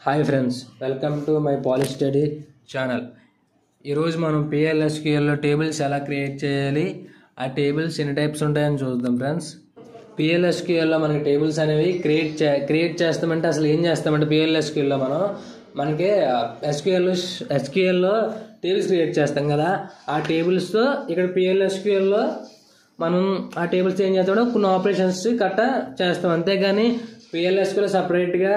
Hi friends, welcome to my పాలి study channel. ఈరోజు మనం పిఎల్ఎస్క్యూఎల్లో టేబుల్స్ ఎలా క్రియేట్ చేయాలి, ఆ టేబుల్స్ ఎన్ని టైప్స్ ఉంటాయని చూద్దాం ఫ్రెండ్స్. పిఎల్ఎస్క్యూఎల్లో మనకి టేబుల్స్ అనేవి క్రియేట్ చేస్తామంటే అసలు ఏం చేస్తామంటే పిఎల్ఎస్క్యూఎల్లో మనకి ఎస్క్యూఎల్లో టేబుల్స్ క్రియేట్ చేస్తాం కదా, ఆ టేబుల్స్తో ఇక్కడ పిఎల్ఎస్క్యూఎల్లో మనం ఆ టేబుల్స్ ఏం చేస్తామంటే కొన్ని ఆపరేషన్స్ కట్ట చేస్తాం. అంతేగాని పిఎల్ఎస్క్యూఎల్లో సపరేట్గా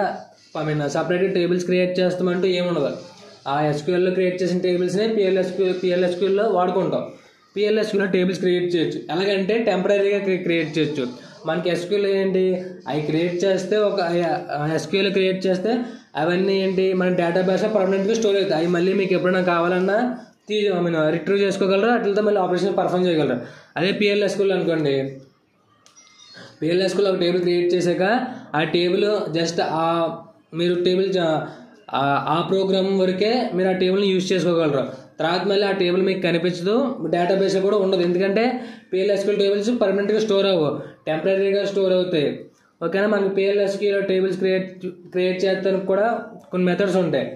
టేబుల్స్ క్రియేట్ చేస్తామంటూ ఏముండదు. ఆ ఎస్క్యూఎల్లో క్రియేట్ చేసిన టేబుల్స్నే పిఎల్ఎస్క్యూఎల్లో వాడుకుంటాం. పిఎల్ఎస్క్యూఎల్లో టేబుల్స్ క్రియేట్ చేయొచ్చు. ఎలాగంటే టెంపరీగా క్రియేట్ చేయొచ్చు. మనకి ఎస్క్యూఎల్ ఏంటి, అవి క్రియేట్ చేస్తే ఎస్క్యూఎల్ క్రియేట్ చేస్తే అవన్నీ ఏంటి మన డేటాబేస్లో పర్మనెంట్గా స్టోర్ అవుతాయి. అవి మళ్ళీ మీకు ఎప్పుడైనా కావాలన్నా రిట్రీవ్ చేసుకోగలరు, అట్లతో మళ్ళీ ఆపరేషన్ పర్ఫామ్ చేయగలరు. అదే పిఎల్ఎస్క్యూఎల్ అనుకోండి, పిఎల్ఎస్క్యూఎల్ ఒక టేబుల్ క్రియేట్ చేశాక ఆ టేబుల్ జస్ట్ మీరు ఆ ప్రోగ్రామ్ వరకే మీరు ఆ టేబుల్ని యూజ్ చేసుకోగలరు. తర్వాత మళ్ళీ ఆ టేబుల్ మీకు కనిపించదు, డేటాబేస్లో కూడా ఉండదు. ఎందుకంటే పిఎల్ఎస్క్యూఎల్ టేబుల్స్ పర్మనెంట్గా స్టోర్ అవ్వవు, టెంపరీగా స్టోర్ అవుతాయి. ఓకేనా. మనకి పిఎల్ఎస్క్యూఎల్ టేబుల్స్ క్రియేట్ చేస్తానికి కూడా కొన్ని మెథడ్స్ ఉంటాయి.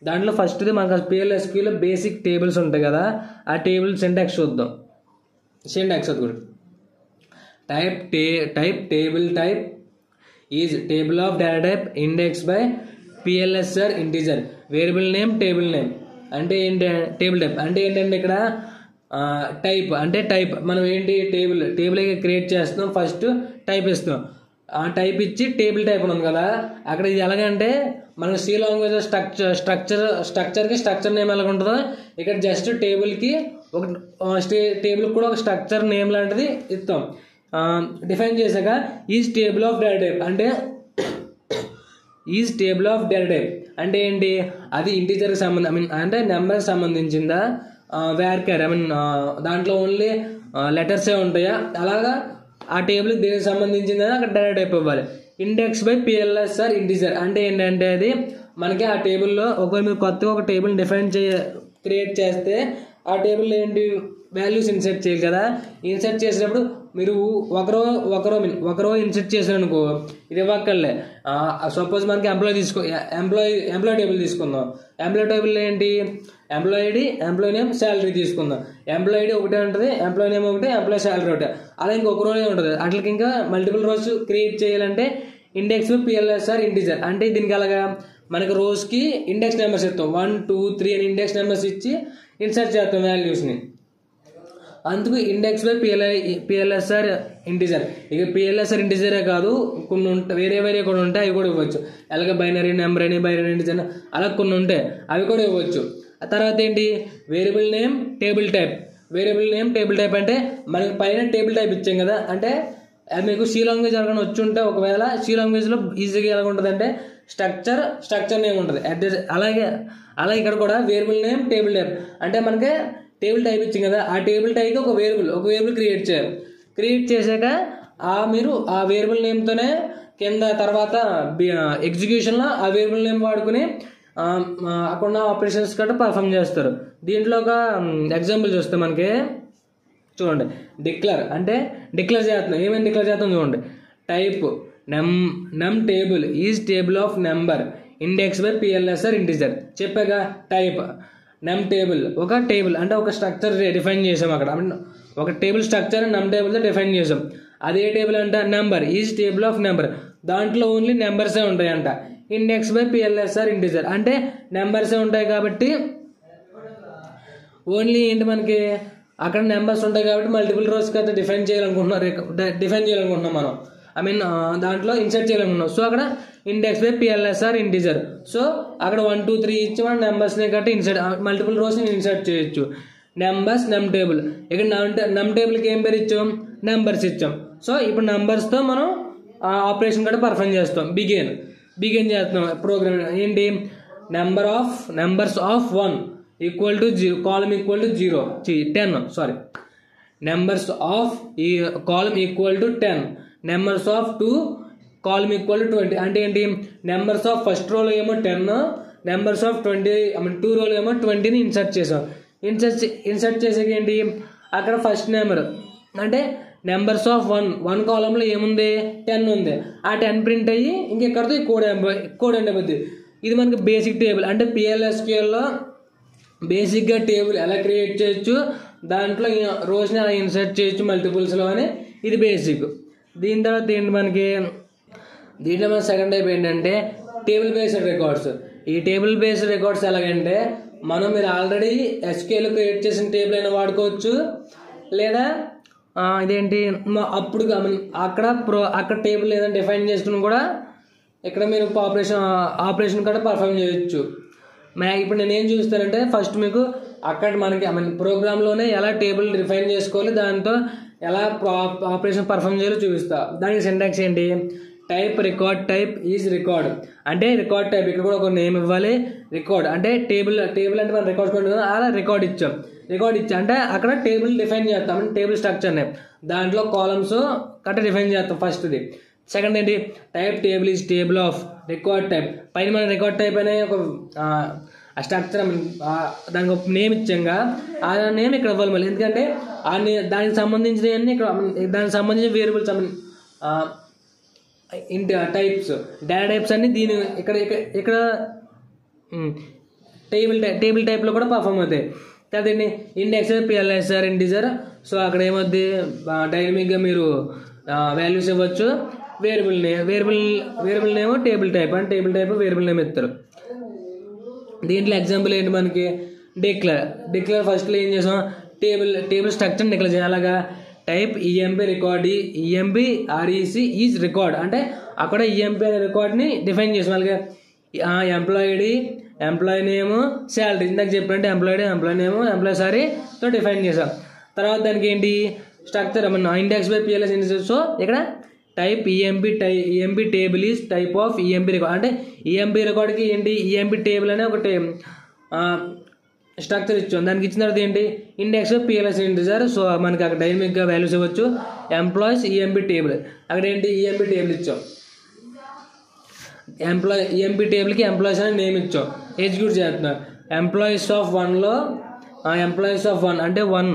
దాంట్లో ఫస్ట్ది మనకు పిఎల్ఎస్క్యూఎల్లో బేసిక్ టేబుల్స్ ఉంటాయి కదా, ఆ టేబుల్ సింటాక్స్ చూద్దాం. సింటాక్స్ అది కూడా type table type is table of data type indexed by PLSR integer variable name table name అంటే ఏంటి టేబుల్ టైప్ అంటే ఏంటంటే ఇక్కడ టైప్ అంటే టైప్ మనం ఏంటి టేబుల్ క్రియేట్ చేస్తున్నాం, ఫస్ట్ టైప్ ఇస్తున్నాం. ఆ టైప్ ఇచ్చి టేబుల్ టైప్ ఉంది కదా, అక్కడ ఇది ఎలాగంటే మనకు సి లాంగ్వేజ్ స్ట్రక్చర్కి స్ట్రక్చర్ నేమ్ ఎలాగ ఉంటుందో ఇక్కడ జస్ట్ టేబుల్కి ఒక టేబుల్కి కూడా ఒక స్ట్రక్చర్ నేమ్ లాంటిది ఇస్తాం. డిఫైన్ చేశాక is table of data type అంటే ఏంటి, అది ఇంటీజర్కి అంటే నెంబర్కి సంబంధించిందా, వేర్కేర్ దాంట్లో ఓన్లీ లెటర్సే ఉంటాయా, అలాగా ఆ టేబుల్కి దేనికి సంబంధించిందని అక్కడ డేటా టైప్ ఇవ్వాలి. ఇండెక్స్ బై పిఎల్ఎస్ఆర్ ఇంటీజర్ అంటే ఏంటంటే అది మనకి ఆ టేబుల్లో ఒకవేళ మీరు కొత్తగా ఒక టేబుల్ క్రియేట్ చేస్తే ఆ టేబుల్లో ఏంటి వాల్యూస్ ఇన్సర్ట్ చేయాలి కదా. ఇన్సర్ట్ చేసినప్పుడు మీరు ఒకరో ఇన్సర్ట్ చేశారనుకో ఇది ఇవ్వక్కర్లే. సపోజ్ మనకి ఎంప్లాయీ టేబుల్ తీసుకుందాం. ఎంప్లాయీ టేబుల్ ఏంటి, employee ID, employee name, salary తీసుకుందాం. ఎంప్లాయీ ఐడి ఒకటే ఉంటుంది, ఎంప్లాయీ నేమ్ ఒకటి, ఎంప్లాయీ శాలరీ ఒకటే, అలా ఇంకొక రోజే ఉంటుంది. అట్లకి ఇంకా మల్టిపుల్ రోస్ క్రియేట్ చేయాలంటే ఇండెక్స్ పిఎల్ఎస్ఆర్ ఇంటీజర్ అంటే దీనికి అలాగా మనకి రోజుకి ఇండెక్స్ నెంబర్స్ ఇస్తాం, 1 2 3 అని ఇండెక్స్ నెంబర్స్ ఇచ్చి ఇన్సర్ట్ చేస్తాం వాల్యూస్ని. అందుకు ఇండెక్స్ బై పిఎల్ఎస్ఆర్ ఇంటీజర్. ఇక పిఎల్ఎస్ఆర్ ఇంటీజరే కాదు, కొన్ని వేరే కూడా ఉంటాయి, అవి కూడా ఇవ్వచ్చు. అలాగే బైనరీ నెంబర్ అని, బైనరీ ఇంటీజర్ అలా కొన్ని ఉంటాయి, అవి కూడా ఇవ్వచ్చు. ఆ తర్వాత ఏంటి వేరియబుల్ నేమ్ టేబుల్ టైప్ అంటే మనకి పైన టేబుల్ టైప్ ఇచ్చాం కదా, అంటే అది మీకు సి లాంగ్వేజ్ ఎలాగైనా వచ్చి ఉంటే ఒకవేళ సి లాంగ్వేజ్లో ఈజీగా ఎలా ఉంటుంది అంటే స్ట్రక్చర్ నేమ్ ఉంటుంది. అలాగే ఇక్కడ కూడా వేరియబుల్ నేమ్ టేబుల్ టైప్ అంటే మనకి టేబుల్ టైప్ ఇచ్చింది కదా, ఆ టేబుల్ టైప్కి ఒక వేరియబుల్ క్రియేట్ చేయాలి. క్రియేట్ చేశాక మీరు ఆ వేరియబుల్ నేమ్తోనే కింద తర్వాత ఎగ్జిక్యూషన్లో ఆ వేరియబుల్ నేమ్ వాడుకుని అక్కడ ఆపరేషన్స్ గట్రా పర్ఫామ్ చేస్తారు. దీంట్లో ఒక ఎగ్జాంపుల్ చూస్తే మనకి చూడండి, డిక్లేర్ చేస్తున్నాం. ఏమేమి డిక్లేర్ చేస్తాం చూడండి. Type num table is table of number index by PLSR integer చెప్పాగా. టైప్ నమ్ టేబుల్ ఒక టేబుల్ అంటే ఒక స్ట్రక్చర్ డిఫైన్ చేసాం. అక్కడ ఒక టేబుల్ స్ట్రక్చర్ నమ్ టేబుల్తో డిఫైన్ చేసాం. అదే టేబుల్ అంట number is table of number, దాంట్లో ఓన్లీ నెంబర్సే ఉంటాయంట. ఇండెక్స్ బై పిఎల్ఎస్ఆర్ ఇంటీజర్ అంటే నెంబర్సే ఉంటాయి కాబట్టి ఓన్లీ ఏంటి మనకి అక్కడ నెంబర్స్ ఉంటాయి కాబట్టి మల్టిపుల్ రోస్కి అయితే డిఫైన్ చేయాలనుకుంటున్నాం మనం. దాంట్లో ఇన్సర్ట్ చేయాలనుకున్నాం. సో అక్కడ index by PLSR integer. So అక్కడ 1 2 3 ఇచ్చి మనం నెంబర్స్ని కట్టి మల్టిపుల్ రోస్ని ఇన్సర్ట్ చేయొచ్చు. నమ్ టేబుల్ ఇక్కడ నమ్ టేబుల్కి ఏం పేరు ఇచ్చాం, నెంబర్స్ ఇచ్చాం. సో ఇప్పుడు నెంబర్స్తో మనం ఆపరేషన్ కూడా పర్ఫామ్ చేస్తాం. బిగిన్ చేస్తున్నాం ప్రోగ్రామ్ ఏంటి, numbers of 1 equal to 0 column equal to 10 numbers of ఈ column equal to 10, numbers of 2 column equal to 20 అంటే ఏంటి, నెంబర్స్ ఆఫ్ ఫస్ట్ రోలో ఏమో 10, నెంబర్స్ ఆఫ్ 2 రోలో ఏమో 20ని ఇన్సర్ట్ చేసాం. ఇన్సర్ట్ చేసాక ఏంటి అక్కడ ఫస్ట్ నెంబర్ అంటే నెంబర్స్ ఆఫ్ 1 కాలంలో ఏముంది 10 ఉంది. ఆ 10 ప్రింట్ అయ్యి ఇంకెక్కడితో కోడ్ ఎండ్ అయిపోద్ది. ఇది మనకి బేసిక్ టేబుల్. అంటే PLSQLలో బేసిక్గా టేబుల్ ఎలా క్రియేట్ చేయొచ్చు, దాంట్లో రోజుని ఎలా ఇన్సర్ట్ చేయొచ్చు మల్టిపుల్స్లో అని, ఇది బేసిక్. దీని తర్వాత ఏంటి మనకి, దీంట్లో మన సెకండ్ టైప్ ఏంటంటే టేబుల్ బేస్డ్ రికార్డ్స్. ఈ టేబుల్ బేస్డ్ రికార్డ్స్ ఎలాగంటే మీరు ఆల్రెడీ SQL క్రియేట్ చేసిన టేబుల్ అయినా వాడుకోవచ్చు, లేదా ఇదేంటి అప్పుడు అక్కడ టేబుల్ ఏదైనా డిఫైన్ చేసుకుని కూడా ఇక్కడ మీరు ఆపరేషన్ కూడా పర్ఫామ్ చేయొచ్చు. ఇప్పుడు నేను ఏం చూస్తానంటే ఫస్ట్ మీకు అక్కడ మనకి ప్రోగ్రాంలోనే ఎలా టేబుల్ డిఫైన్ చేసుకోవాలి, దాంతో ఎలా ఆపరేషన్ పర్ఫామ్ చేయాలో చూపిస్తా. దానికి సింటాక్స్ ఏంటి, type record type is record. అంటే రికార్డ్ టైప్ ఇక్కడ కూడా ఒక నేమ్ ఇవ్వాలి. రికార్డ్ అంటే టేబుల్ అంటే మనం రికార్డ్స్ ఉంటుంది కదా, అలా రికార్డ్ ఇచ్చాం అంటే అక్కడ టేబుల్ డిఫైన్ చేస్తాం. టేబుల్ స్ట్రక్చర్ని దాంట్లో కాలమ్స్ కట్ట డిఫైన్ చేస్తాం ఫస్ట్ది. సెకండ్ ఏంటి, type table is table of record type. పైన మనం రికార్డ్ టైప్ అనే ఒక స్ట్రక్చర్ దానికి ఒక నేమ్ ఇచ్చాంగా, ఆ నేమ్ ఇక్కడ ఇవ్వాలి మళ్ళీ. ఎందుకంటే దానికి సంబంధించినవన్నీ ఇక్కడ, దానికి సంబంధించిన వేరియబుల్స్ టైప్స్ డేటా టైప్స్ అన్ని దీని ఇక్కడ టేబుల్ టైప్లో కూడా పర్ఫామ్ అవుతాయి. తర్వాత ఇండెక్స్ PLSR ఇంటిజర్. సో అక్కడ ఏమవుద్ది, డైనమిక్గా మీరు వాల్యూస్ ఇవ్వచ్చు. వేరియబుల్ నేమ్ టేబుల్ టైప్ అంటే టేబుల్ టైప్ వేరియబుల్ నేమ్ ఇస్తారు. దీంట్లో ఎగ్జాంపుల్ ఏంటి మనకి, డిక్లేర్ ఫస్ట్లో ఏం చేసాం, టేబుల్ స్ట్రక్చర్ డిక్లేర్ చేయాలి. అలాగా type EMP record EMP REC is record. అంటే అక్కడ EMP అనే రికార్డ్ని డిఫైన్ చేసాం. అలాగే employee ID, employee name, salary ఇందాక చెప్పినట్టు ఎంప్లాయీ నేమ్, ఎంప్లాయీ సారీతో డిఫైన్ చేసాం. తర్వాత దానికి ఏంటి structure index by PLS index. So ఇక్కడ type EMP table is type of EMP record. అంటే EMP రికార్డ్కి ఏంటి EMP టేబుల్ అనే ఒకటి స్ట్రక్చర్ ఇచ్చాం. దానికి ఇచ్చిన తర్వాత ఏంటి ఇండెక్స్ PLS ఇంటిజర్. సో మనకి అక్కడ డైనమిక్గా వాల్యూస్ ఇవ్వచ్చు. ఎంప్లాయీస్ EMP టేబుల్, అక్కడ ఏంటి EMP టేబుల్ ఇచ్చాం. EMP టేబుల్కి ఎంప్లాయీస్ అని నేమ్ ఇచ్చాం. ఎగ్జిక్యూట్ చేస్తున్నాం. ఎంప్లాయీస్ ఆఫ్ 1లో ఎంప్లాయీస్ ఆఫ్ 1 అంటే 1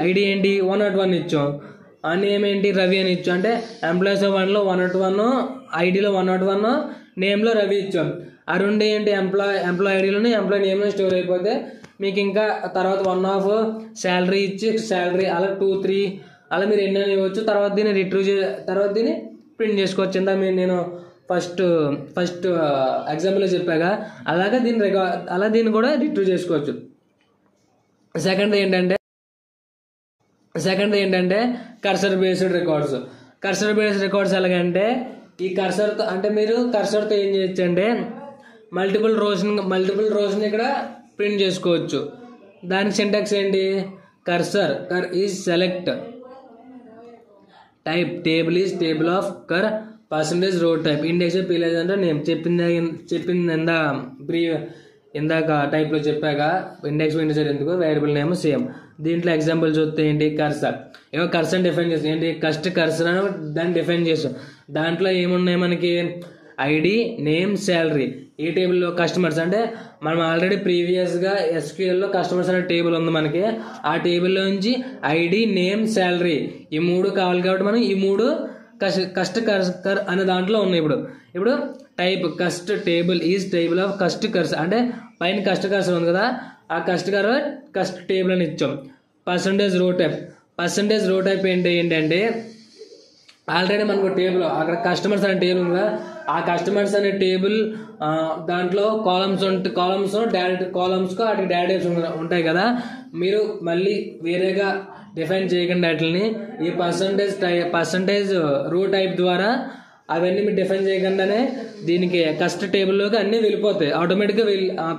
ఐడి ఏంటి 101 ఇచ్చాం. ఆ నేమ్ ఏంటి రవి అని ఇచ్చాం. అంటే ఎంప్లాయీస్ ఆఫ్ 1లో 101, ఐడిలో 101, నేమ్లో రవి ఇచ్చాం. ఆ రెండు ఏంటి ఎంప్లాయీ ఐడిలోనే ఎంప్లాయీ నేమ్లో స్టోర్ అయిపోతే మీకు ఇంకా తర్వాత 1 ఆఫ్ శాలరీ ఇచ్చి శాలరీ అలా 2, 3 అలా మీరు ఎన్ని ఇవ్వచ్చు. తర్వాత దీన్ని తర్వాత దీన్ని ప్రింట్ చేసుకోవచ్చు. ఇందా నేను ఫస్ట్ ఎగ్జాంపుల్లో చెప్పాగా అలాగా దీన్ని కూడా రిట్రీవ్ చేసుకోవచ్చు. సెకండ్ ఏంటంటే కర్సర్ బేస్డ్ రికార్డ్స్. రికార్డ్స్ ఎలాగంటే ఈ కర్సర్తో అంటే మీరు కర్సర్తో ఏం చేయొచ్చు అంటే మల్టిపుల్ రోస్ని ఇక్కడ ప్రింట్ చేసుకోవచ్చు. దానికి సింటాక్స్ ఏంటి, cursor is select type table is table of percentage రో టైప్ ఇండెక్స్ PLS అంటే నేను చెప్పింది ఇందాక టైప్లో చెప్పాక ఇండెక్స్ ఇంటిజర్ ఎందుకు, వేరియబుల్ నేమ్ సేమ్. దీంట్లో ఎగ్జాంపుల్ చూస్తే ఏంటి కర్సర్ డిఫైన్ చేస్తాం. ఏంటి కర్సర్ అని దాన్ని డిఫైన్ చేస్తాం. దాంట్లో ఏమున్నాయి మనకి ఐడి, నేమ్, శాలరీ. ఈ టేబుల్లో కస్టమర్స్ అంటే మనం ఆల్రెడీ ప్రీవియస్గా SQLలో కస్టమర్స్ అనే టేబుల్ ఉంది మనకి. ఆ టేబుల్లో నుంచి ఐడి, నేమ్, శాలరీ ఈ 3 కావాలి కాబట్టి మనం ఈ 3 కర్సర్ అనే దాంట్లో ఉన్నాయి. ఇప్పుడు type table is table of cursor అంటే పైన కర్సర్ ఉంది కదా, ఆ కస్ట్ టేబుల్ అని ఇచ్చాం. పర్సంటేజ్ రో టైప్ ఏంటంటే ఆల్రెడీ మనకు టేబుల్ అక్కడ కస్టమర్స్ అనే టేబుల్ ఉంది కదా, ఆ కస్టమర్స్ అనే టేబుల్ దాంట్లో కాలమ్స్ డైరెక్ట్ కాలమ్స్కు వాటికి డేటా టైప్స్ ఉంటాయి కదా. మీరు మళ్ళీ వేరేగా డిఫైన్ చేయకుండా వాటిని ఈ పర్సంటేజ్ రో టైప్ ద్వారా అవన్నీ మీరు డిఫైన్ చేయకుండానే దీనికి కస్ట్ టేబుల్లోకి అన్నీ వెళ్ళిపోతాయి ఆటోమేటిక్గా.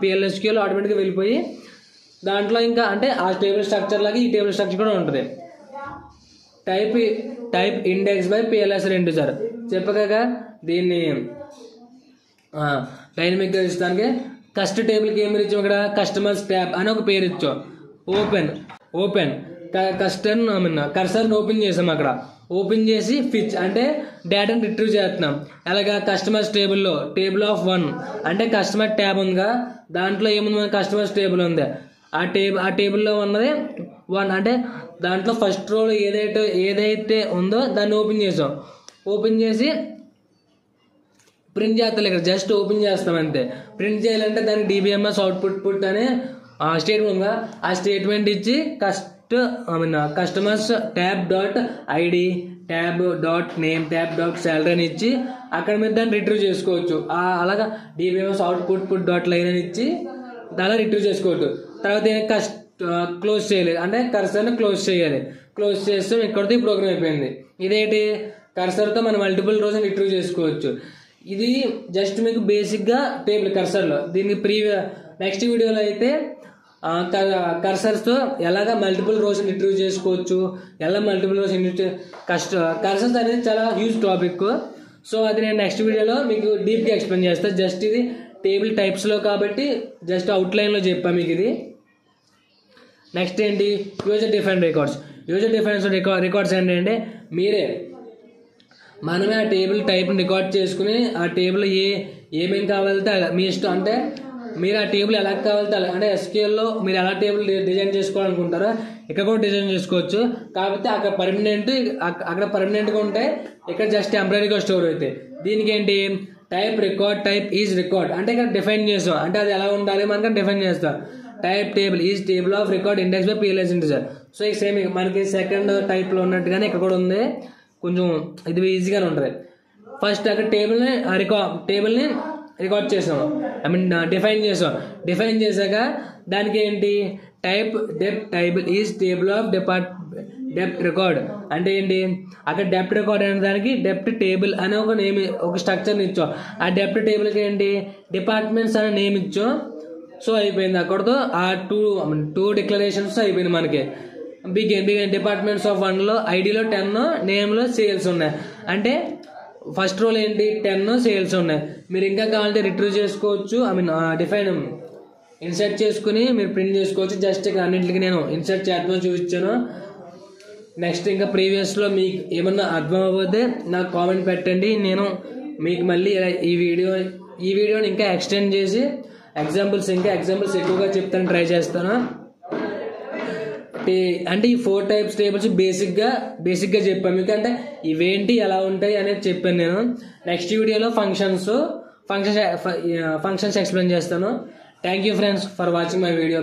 PLSQL ఆటోమేటిక్గా వెళ్ళిపోయి దాంట్లో ఇంకా అంటే ఆ టేబుల్ స్ట్రక్చర్ లాగా ఈ టేబుల్ స్ట్రక్చర్ కూడా ఉంటుంది. Type index by PLSR integer చెప్పగా దీన్ని డైనమిక్గా ఇస్తానికి కస్ట్ టేబుల్కి ఏమి ఇచ్చాం, ఇక్కడ కస్టమర్స్ ట్యాబ్ అని ఒక పేరు ఇచ్చాం. ఓపెన్ కర్సర్ని ఓపెన్ చేసాం. అక్కడ ఓపెన్ చేసి ఫిచ్ అంటే డేటాను రిట్రీవ్ చేస్తున్నాం. అలాగా కస్టమర్స్ టేబుల్ ఆఫ్ 1 అంటే కస్టమర్ ట్యాబ్ ఉందిగా, దాంట్లో ఏముంది మన కస్టమర్స్ టేబుల్ ఉంది. ఆ టేబుల్లో ఉన్నది 1 అంటే దాంట్లో ఫస్ట్ రో ఏదైతే ఉందో దాన్ని ఓపెన్ చేసాం. ఓపెన్ చేసి ప్రింట్ చేస్తాం ఇక్కడ జస్ట్ ఓపెన్ చేస్తాం అంతే. ప్రింట్ చేయాలంటే దానికి DBMS అవుట్పుట్ పుట్ అనే స్టేట్మెంట్ ఉందా, ఆ స్టేట్మెంట్ ఇచ్చి customers tab dot ID tab dot name tab dot salary అని ఇచ్చి అక్కడ మీరు దాన్ని రిట్రీవ్ చేసుకోవచ్చు. అలాగా DBMS output put dot line అని ఇచ్చి దానిలో రిట్రీవ్ చేసుకోవచ్చు. తర్వాత క్లోజ్ చేయలేదు అంటే కర్సర్ని క్లోజ్ చేయాలి. క్లోజ్ చేస్తే ఇక్కడితో ఈ ప్రోగ్రామ్ అయిపోయింది. ఇదేంటి కర్సర్తో మనం మల్టిపుల్ రోజు రిట్రీవ్ చేసుకోవచ్చు. ఇది జస్ట్ మీకు బేసిక్గా టేబుల్ కర్సర్లో. దీనికి నెక్స్ట్ వీడియోలో అయితే కర్సర్స్తో ఎలాగ మల్టిపుల్ రోస్ రిట్రీవ్ చేసుకోవచ్చు, ఎలా మల్టిపుల్ రోస్ కర్సర్స్ అనేది చాలా హ్యూజ్ టాపిక్. సో అది నేను నెక్స్ట్ వీడియోలో మీకు డీప్గా ఎక్స్ప్లెయిన్ చేస్తాను. జస్ట్ ఇది టేబుల్ టైప్స్లో కాబట్టి జస్ట్ అవుట్లైన్లో చెప్పాను మీకు ఇది. నెక్స్ట్ ఏంటి user define records. User defines records ఏంటంటే మనమే ఆ టేబుల్ టైప్ని రికార్డ్ చేసుకుని ఆ టేబుల్ ఏమేమి కావాలితే మీ ఇష్టం. అంటే మీరు ఆ టేబుల్ ఎలా కావాలితే అలా, అంటే SQLలో మీరు ఎలా టేబుల్ డిజైన్ చేసుకోవాలనుకుంటారో ఇక్కడ కూడా డిజైన్ చేసుకోవచ్చు. కాకపోతే అక్కడ పర్మనెంట్గా ఉంటే ఇక్కడ జస్ట్ టెంపరీగా స్టోర్ అవుతాయి. దీనికి ఏంటి type record type is record అంటే ఇక్కడ డిఫైన్ చేస్తాం. అంటే అది ఎలా ఉండాలి మనకి డిఫైన్ చేస్తాం. Type table is table of record index by PLS integer. So ఈ సేమ్ మనకి సెకండ్ టైప్లో ఉన్నట్టుగానే ఇక్కడ కూడా ఉంది. కొంచెం ఇది ఈజీగానే ఉంటుంది. ఫస్ట్ అక్కడ టేబుల్ని రికార్డ్ చేసాం, డిఫైన్ చేసాం. డిఫైన్ చేశాక దానికి ఏంటి type depth table is table of depth record అంటే ఏంటి అక్కడ డెప్త్ రికార్డ్ అనే దానికి డెప్త్ టేబుల్ అనే ఒక స్ట్రక్చర్ని ఇచ్చాం. ఆ డెప్త్ టేబుల్కి ఏంటి డిపార్ట్మెంట్స్ అనే నేమ్ ఇచ్చాం. సో అయిపోయింది అక్కడతో ఆ టూ డిక్లరేషన్స్ అయిపోయింది మనకి. బిగిన్ డిపార్ట్మెంట్స్ ఆఫ్ 1లో ఐడిలో 10 నేమ్లో సేల్స్ ఉన్నాయి. అంటే ఫస్ట్ రోల్ ఏంటి 10 సేల్స్ ఉన్నాయి. మీరు ఇంకా కావాలంటే రిట్రీవ్ చేసుకోవచ్చు. డిఫైన్ ఇన్సర్ట్ చేసుకుని మీరు ప్రింట్ చేసుకోవచ్చు. జస్ట్ ఇక్కడ అన్నింటికి నేను ఇన్సర్ట్ చేద్దామని చూపించాను. నెక్స్ట్ ఇంకా ప్రీవియస్లో మీకు ఏమన్నా అర్థం అవ్వకపోతే నాకు కామెంట్ పెట్టండి. నేను మీకు మళ్ళీ ఈ వీడియోని ఇంకా ఎక్స్టెండ్ చేసి ఎగ్జాంపుల్స్ ఎక్కువగా చెప్తాను, ట్రై చేస్తాను. అంటే ఈ 4 టైప్స్ టేబుల్స్ బేసిక్గా చెప్పాను మీకు. అంటే ఇవేంటి ఎలా ఉంటాయి అనేది చెప్పాను నేను. నెక్స్ట్ వీడియోలో ఫంక్షన్స్ ఎక్స్ప్లెయిన్ చేస్తాను. Thank you friends for watching my video.